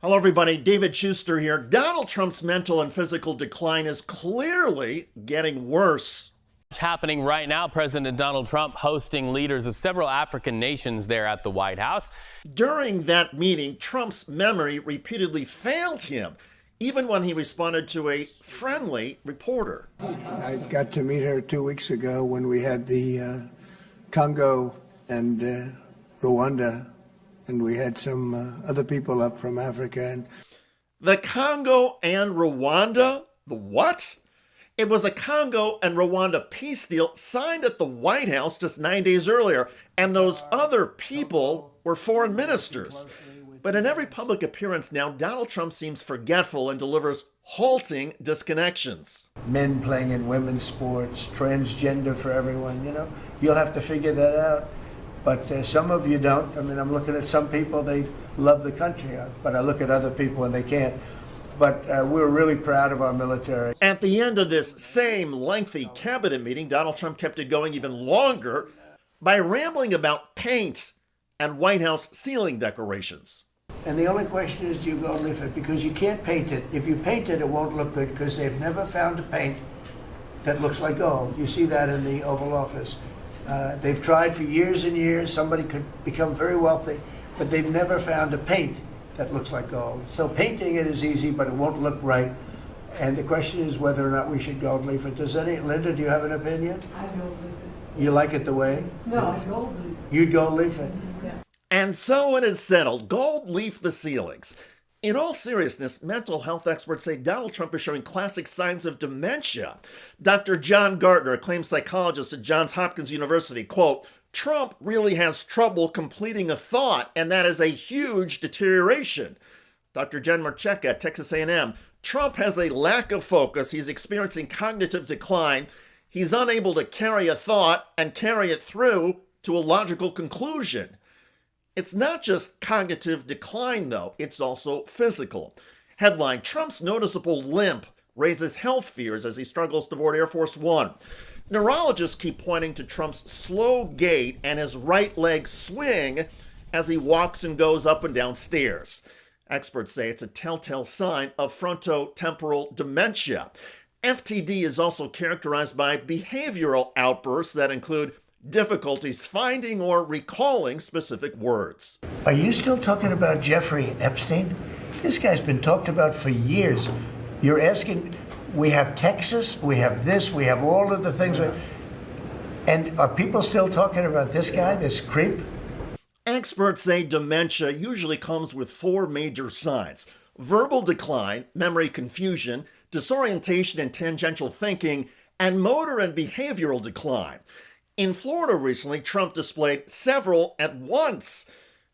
Hello, everybody. David Shuster here. Donald Trump's mental and physical decline is clearly getting worse. It's happening right now. President Donald Trump hosting leaders of several African nations there at the White House. During that meeting, Trump's memory repeatedly failed him, even when he responded to a friendly reporter. I got to meet her 2 weeks ago when we had the Congo and Rwanda, and we had some other people up from Africa. And the Congo and Rwanda? The what? It was a Congo and Rwanda peace deal signed at the White House just 9 days earlier, and those other people were foreign ministers. But in every public appearance now, Donald Trump seems forgetful and delivers halting disconnections. men playing in women's sports, transgender for everyone, you'll have to figure that out. But some of you don't. I mean, I'm looking at some people, they love the country, but I look at other people and they can't. But we're really proud of our military. At the end of this same lengthy cabinet meeting, Donald Trump kept it going even longer by rambling about paint and White House ceiling decorations. And the only question is, do you go live it? Because you can't paint it. If you paint it, it won't look good because they've never found a paint that looks like gold. You see that in the Oval Office. They've tried for years and years. Somebody could become very wealthy, but they've never found a paint that looks like gold. So painting it is easy, but it won't look right. And the question is whether or not we should gold leaf it. Linda, do you have an opinion? I gold leaf it. You like it the way? No, I gold leaf it. You'd gold leaf it? Yeah. And so it is settled. Gold leaf the ceilings. In all seriousness, mental health experts say Donald Trump is showing classic signs of dementia. Dr. John Gardner, acclaimed psychologist at Johns Hopkins University, quote, "Trump really has trouble completing a thought, and that is a huge deterioration." Dr. Jen Marcheka at Texas A&M, "Trump has a lack of focus. He's experiencing cognitive decline. He's unable to carry a thought and carry it through to a logical conclusion." It's not just cognitive decline, though. It's also physical. Headline, Trump's noticeable limp raises health fears as he struggles to board Air Force One. Neurologists keep pointing to Trump's slow gait and his right leg swing as he walks and goes up and down stairs. Experts say it's a telltale sign of frontotemporal dementia. FTD is also characterized by behavioral outbursts that include difficulties finding or recalling specific words. Are you still talking about Jeffrey Epstein? This guy's been talked about for years. You're asking, we have Texas, we have this, we have all of the things. And are people still talking about this guy, this creep? Experts say dementia usually comes with four major signs: verbal decline, memory confusion, disorientation and tangential thinking, and motor and behavioral decline. In Florida recently, Trump displayed several at once.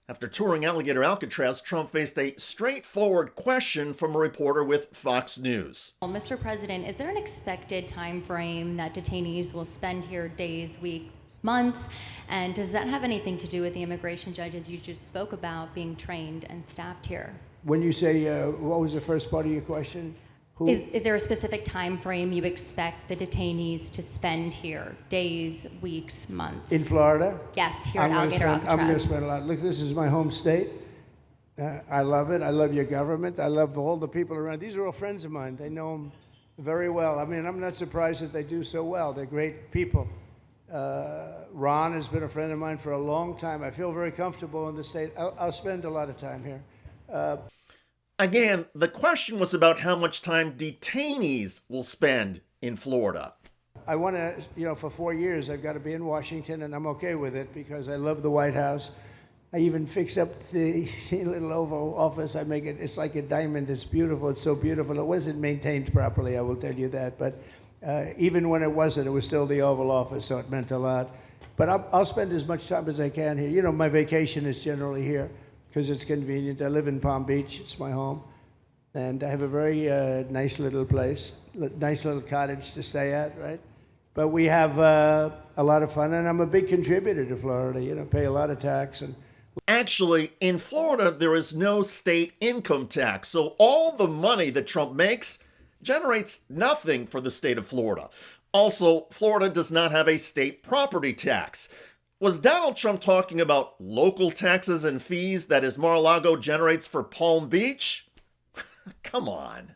After touring Alligator Alcatraz, Trump faced a straightforward question from a reporter with Fox News. Well, Mr. President, is there an expected time frame that detainees will spend here, days, weeks, months? And does that have anything to do with the immigration judges you just spoke about being trained and staffed here? When you say, what was the first part of your question? Is there a specific time frame you expect the detainees to spend here? Days, weeks, months? In Florida? Yes, here at Alligator Alcatraz. I'm going to spend a lot. Look, this is my home state. I love it. I love your government. I love all the people around. These are all friends of mine. They know them very well. I mean, I'm not surprised that they do so well. They're great people. Ron has been a friend of mine for a long time. I feel very comfortable in the state. I'll spend a lot of time here. Again, the question was about how much time detainees will spend in Florida. I want to, for 4 years, I've got to be in Washington, and I'm okay with it because I love the White House. I even fix up the little Oval Office. I make it, it's like a diamond. It's beautiful. It's so beautiful. It wasn't maintained properly, I will tell you that. But even when it wasn't, it was still the Oval Office, so it meant a lot. But I'll spend as much time as I can here. My vacation is generally here, because it's convenient. I live in Palm Beach. It's my home. And I have a very nice little place, nice little cottage to stay at, right? But we have a lot of fun, and I'm a big contributor to Florida, pay a lot of tax. Actually, in Florida, there is no state income tax, so all the money that Trump makes generates nothing for the state of Florida. Also, Florida does not have a state property tax. Was Donald Trump talking about local taxes and fees that his Mar-a-Lago generates for Palm Beach? Come on.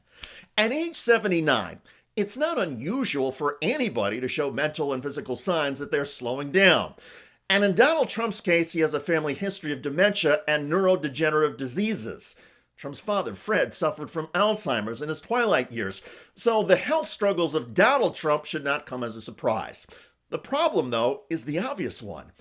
At age 79, it's not unusual for anybody to show mental and physical signs that they're slowing down. And in Donald Trump's case, he has a family history of dementia and neurodegenerative diseases. Trump's father, Fred, suffered from Alzheimer's in his twilight years, so the health struggles of Donald Trump should not come as a surprise. The problem, though, is the obvious one.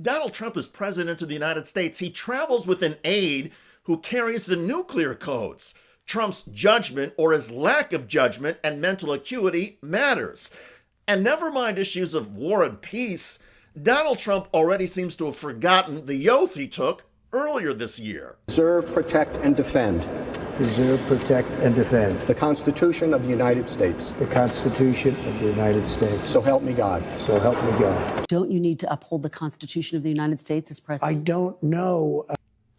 Donald Trump is president of the United States. He travels with an aide who carries the nuclear codes. Trump's judgment, or his lack of judgment, and mental acuity matters. And never mind issues of war and peace, Donald Trump already seems to have forgotten the oath he took earlier this year. Preserve, protect, and defend Preserve, protect, and defend the Constitution of the United States. the Constitution of the United States. So help me God. So help me God. Don't you need to uphold the Constitution of the United States as I president? don't know.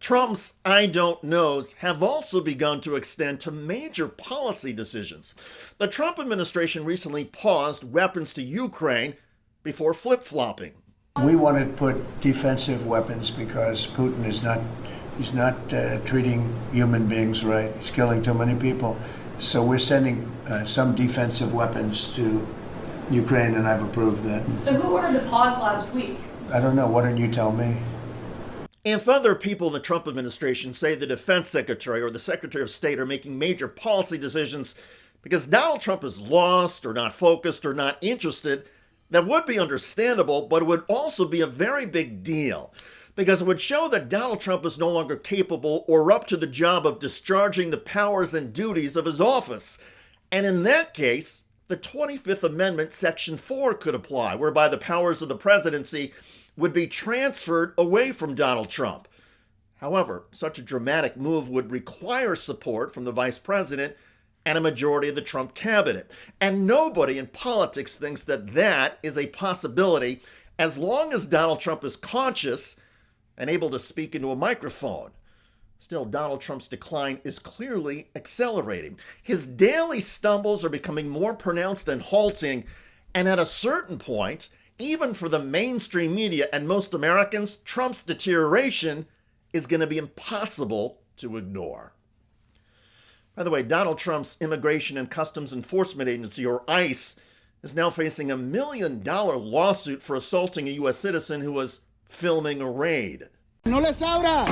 Trump's I don't knows have also begun to extend to major policy decisions. The Trump administration recently paused weapons to Ukraine before flip-flopping. We want to put defensive weapons because Putin is not treating human beings right. He's killing too many people. So we're sending some defensive weapons to Ukraine, and I've approved that. So who ordered the pause last week? I don't know. Why don't you tell me? If other people in the Trump administration say the defense secretary or the secretary of state are making major policy decisions because Donald Trump is lost or not focused or not interested, that would be understandable, but it would also be a very big deal because it would show that Donald Trump is no longer capable or up to the job of discharging the powers and duties of his office. And in that case, the 25th Amendment, Section 4 could apply, whereby the powers of the presidency would be transferred away from Donald Trump. However, such a dramatic move would require support from the vice president and a majority of the Trump cabinet. And nobody in politics thinks that that is a possibility as long as Donald Trump is conscious and able to speak into a microphone. Still, Donald Trump's decline is clearly accelerating. His daily stumbles are becoming more pronounced and halting, and at a certain point, even for the mainstream media and most Americans, Trump's deterioration is going to be impossible to ignore. By the way, Donald Trump's Immigration and Customs Enforcement Agency, or ICE, is now facing $1 million lawsuit for assaulting a U.S. citizen who was filming a raid. No les abra.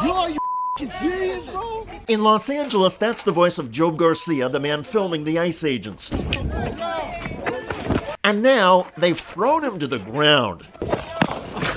Yo, are you serious, bro? In Los Angeles, that's the voice of Joe Garcia, the man filming the ICE agents. And now they've thrown him to the ground.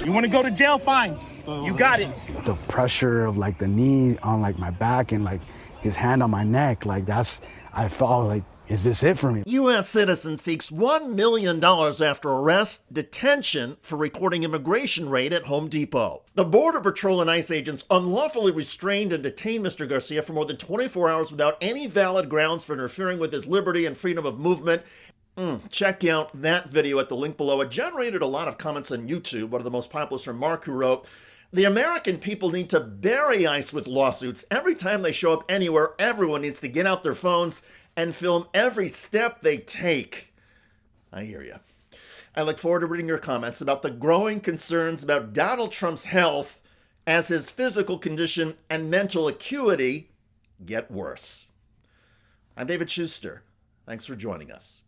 You want to go to jail? Fine. You got it. The pressure of like the knee on like my back and like his hand on my neck, like I felt like, is this it for me? U.S. citizen seeks $1 million after arrest, detention for recording immigration raid at Home Depot. The Border Patrol and ICE agents unlawfully restrained and detained Mr. Garcia for more than 24 hours without any valid grounds for interfering with his liberty and freedom of movement. Check out that video at the link below. It generated a lot of comments on YouTube. One of the most popular from Mark, who wrote, "The American people need to bury ICE with lawsuits. Every time they show up anywhere, everyone needs to get out their phones and film every step they take." I hear you. I look forward to reading your comments about the growing concerns about Donald Trump's health as his physical condition and mental acuity get worse. I'm David Shuster. Thanks for joining us.